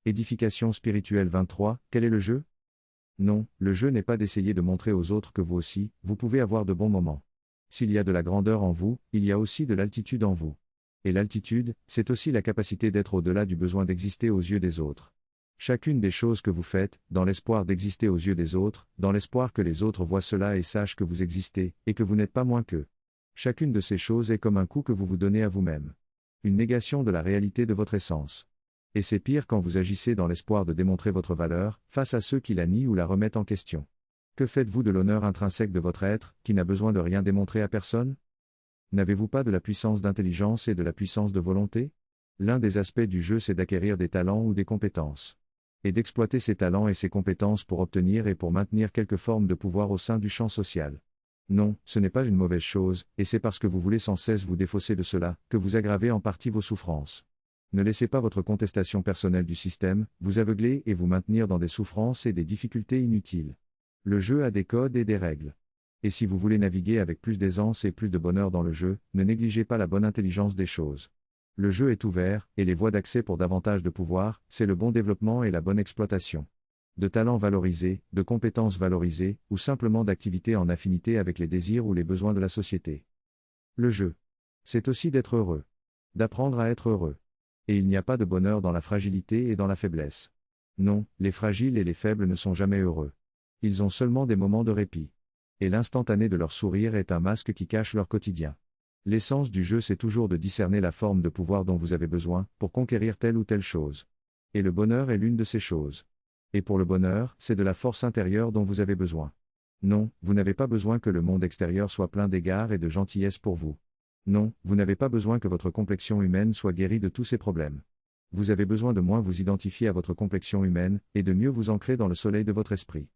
Édification spirituelle 23, quel est le jeu? Non, le jeu n'est pas d'essayer de montrer aux autres que vous aussi, vous pouvez avoir de bons moments. S'il y a de la grandeur en vous, il y a aussi de l'altitude en vous. Et l'altitude, c'est aussi la capacité d'être au-delà du besoin d'exister aux yeux des autres. Chacune des choses que vous faites, dans l'espoir d'exister aux yeux des autres, dans l'espoir que les autres voient cela et sachent que vous existez, et que vous n'êtes pas moins qu'eux. Chacune de ces choses est comme un coup que vous vous donnez à vous-même. Une négation de la réalité de votre essence. Et c'est pire quand vous agissez dans l'espoir de démontrer votre valeur, face à ceux qui la nient ou la remettent en question. Que faites-vous de l'honneur intrinsèque de votre être, qui n'a besoin de rien démontrer à personne? N'avez-vous pas de la puissance d'intelligence et de la puissance de volonté? L'un des aspects du jeu c'est d'acquérir des talents ou des compétences. Et d'exploiter ces talents et ces compétences pour obtenir et pour maintenir quelque forme de pouvoir au sein du champ social. Non, ce n'est pas une mauvaise chose, et c'est parce que vous voulez sans cesse vous défausser de cela, que vous aggravez en partie vos souffrances. Ne laissez pas votre contestation personnelle du système, vous aveugler et vous maintenir dans des souffrances et des difficultés inutiles. Le jeu a des codes et des règles. Et si vous voulez naviguer avec plus d'aisance et plus de bonheur dans le jeu, ne négligez pas la bonne intelligence des choses. Le jeu est ouvert, et les voies d'accès pour davantage de pouvoir, c'est le bon développement et la bonne exploitation. De talents valorisés, de compétences valorisées, ou simplement d'activités en affinité avec les désirs ou les besoins de la société. Le jeu. C'est aussi d'être heureux. D'apprendre à être heureux. Et il n'y a pas de bonheur dans la fragilité et dans la faiblesse. Non, les fragiles et les faibles ne sont jamais heureux. Ils ont seulement des moments de répit. Et l'instantané de leur sourire est un masque qui cache leur quotidien. L'essence du jeu c'est toujours de discerner la forme de pouvoir dont vous avez besoin, pour conquérir telle ou telle chose. Et le bonheur est l'une de ces choses. Et pour le bonheur, c'est de la force intérieure dont vous avez besoin. Non, vous n'avez pas besoin que le monde extérieur soit plein d'égards et de gentillesse pour vous. Non, vous n'avez pas besoin que votre complexion humaine soit guérie de tous ses problèmes. Vous avez besoin de moins vous identifier à votre complexion humaine, et de mieux vous ancrer dans le soleil de votre esprit.